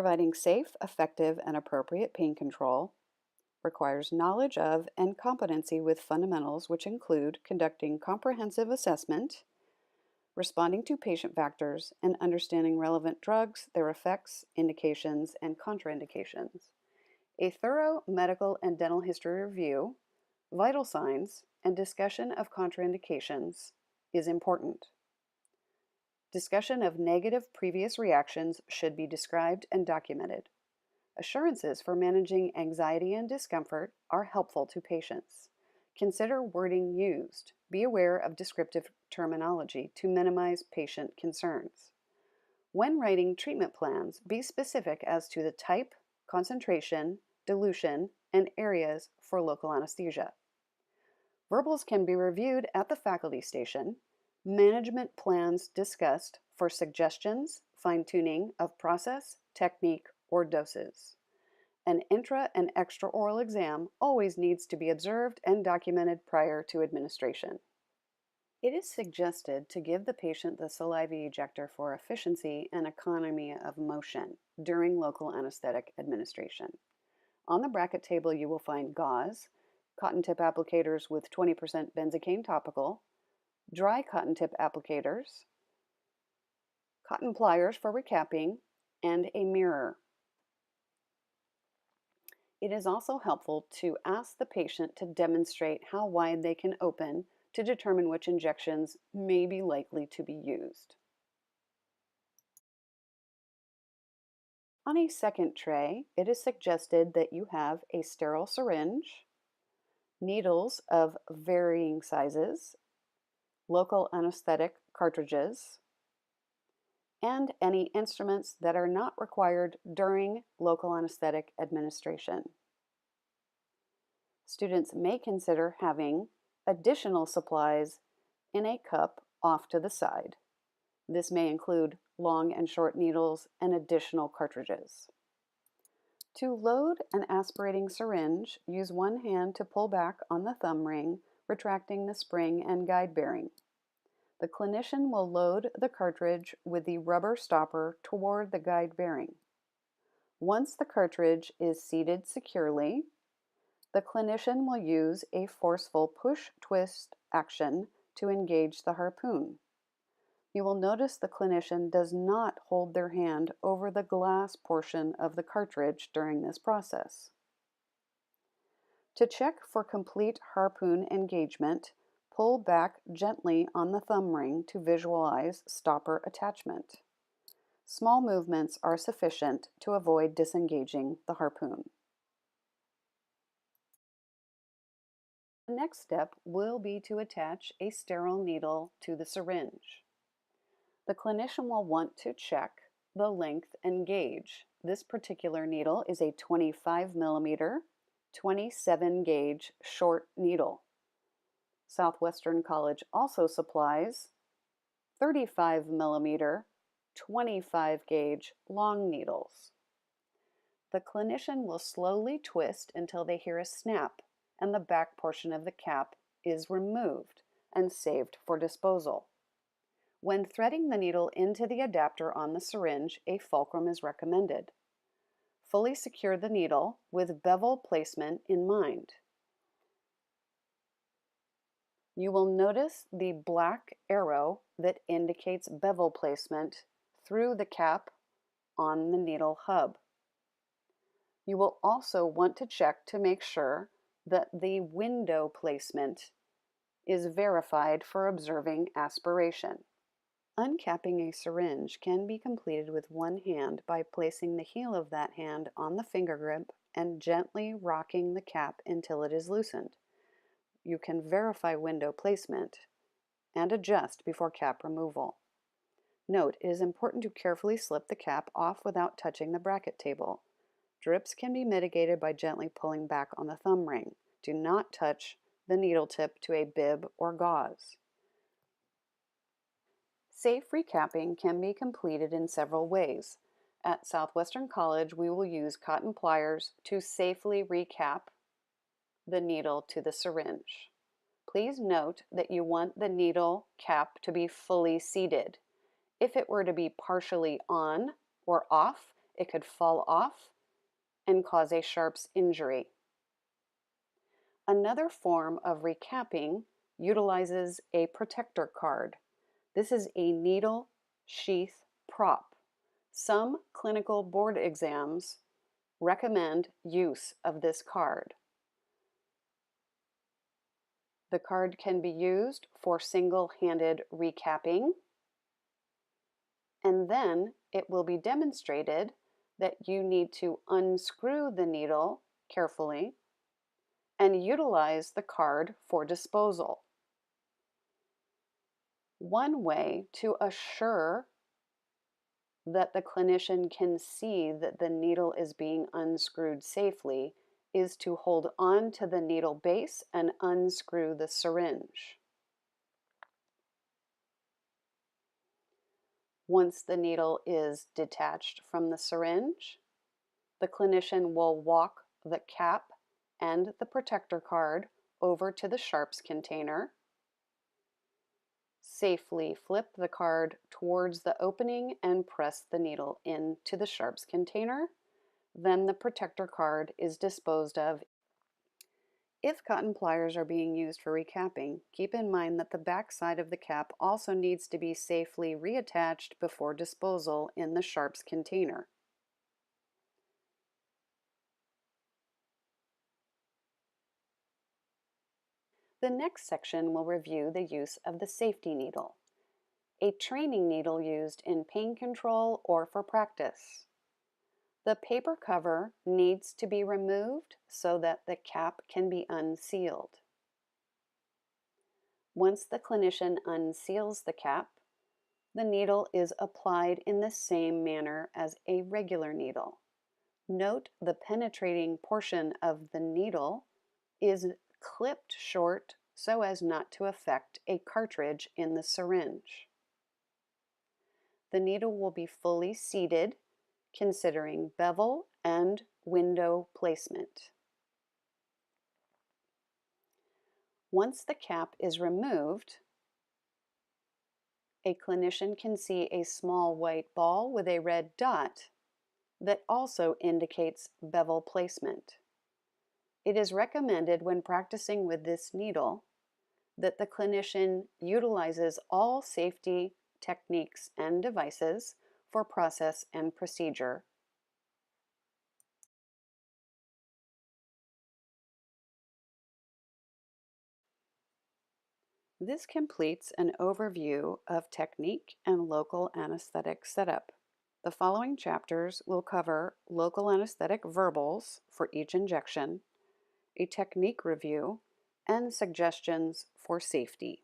Providing safe, effective, and appropriate pain control requires knowledge of and competency with fundamentals, which include conducting comprehensive assessment, responding to patient factors, and understanding relevant drugs, their effects, indications, and contraindications. A thorough medical and dental history review, vital signs, and discussion of contraindications is important. Discussion of negative previous reactions should be described and documented. Assurances for managing anxiety and discomfort are helpful to patients. Consider wording used. Be aware of descriptive terminology to minimize patient concerns. When writing treatment plans, be specific as to the type, concentration, dilution, and areas for local anesthesia. Verbals can be reviewed at the faculty station. Management plans discussed for suggestions, fine-tuning of process, technique, or doses. An intra and extraoral exam always needs to be observed and documented prior to administration. It is suggested to give the patient the saliva ejector for efficiency and economy of motion during local anesthetic administration. On the bracket table, you will find gauze, cotton tip applicators with 20% benzocaine topical, dry cotton tip applicators, cotton pliers for recapping, and a mirror. It is also helpful to ask the patient to demonstrate how wide they can open to determine which injections may be likely to be used. On a second tray, it is suggested that you have a sterile syringe, needles of varying sizes, local anesthetic cartridges, and any instruments that are not required during local anesthetic administration. Students may consider having additional supplies in a cup off to the side. This may include long and short needles and additional cartridges. To load an aspirating syringe, use one hand to pull back on the thumb ring, retracting the spring and guide bearing. The clinician will load the cartridge with the rubber stopper toward the guide bearing. Once the cartridge is seated securely, the clinician will use a forceful push-twist action to engage the harpoon. You will notice the clinician does not hold their hand over the glass portion of the cartridge during this process. To check for complete harpoon engagement, pull back gently on the thumb ring to visualize stopper attachment. Small movements are sufficient to avoid disengaging the harpoon. The next step will be to attach a sterile needle to the syringe. The clinician will want to check the length and gauge. This particular needle is a 25 millimeter, 27 gauge short needle. Southwestern College also supplies 35 millimeter, 25 gauge long needles. The clinician will slowly twist until they hear a snap and the back portion of the cap is removed and saved for disposal. When threading the needle into the adapter on the syringe, a fulcrum is recommended. Fully secure the needle with bevel placement in mind. You will notice the black arrow that indicates bevel placement through the cap on the needle hub. You will also want to check to make sure that the window placement is verified for observing aspiration. Uncapping a syringe can be completed with one hand by placing the heel of that hand on the finger grip and gently rocking the cap until it is loosened. You can verify window placement and adjust before cap removal. Note, it is important to carefully slip the cap off without touching the bracket table. Drips can be mitigated by gently pulling back on the thumb ring. Do not touch the needle tip to a bib or gauze. Safe recapping can be completed in several ways. At Southwestern College, we will use cotton pliers to safely recap the needle to the syringe. Please note that you want the needle cap to be fully seated. If it were to be partially on or off, it could fall off and cause a sharps injury. Another form of recapping utilizes a protector card. This is a needle sheath prop. Some clinical board exams recommend use of this card. The card can be used for single-handed recapping, and then it will be demonstrated that you need to unscrew the needle carefully and utilize the card for disposal. One way to assure that the clinician can see that the needle is being unscrewed safely is to hold on to the needle base and unscrew the syringe. Once the needle is detached from the syringe, the clinician will walk the cap and the protector card over to the sharps container, safely flip the card towards the opening and press the needle into the sharps container. Then the protector card is disposed of. If cotton pliers are being used for recapping, keep in mind that the back side of the cap also needs to be safely reattached before disposal in the sharps container. The next section will review the use of the safety needle, a training needle used in pain control or for practice. The paper cover needs to be removed so that the cap can be unsealed. Once the clinician unseals the cap, the needle is applied in the same manner as a regular needle. Note the penetrating portion of the needle is clipped short so as not to affect a cartridge in the syringe. The needle will be fully seated, considering bevel and window placement. Once the cap is removed, a clinician can see a small white ball with a red dot that also indicates bevel placement. It is recommended when practicing with this needle that the clinician utilizes all safety techniques and devices for process and procedure. This completes an overview of technique and local anesthetic setup. The following chapters will cover local anesthetic verbals for each injection, a technique review, and suggestions for safety.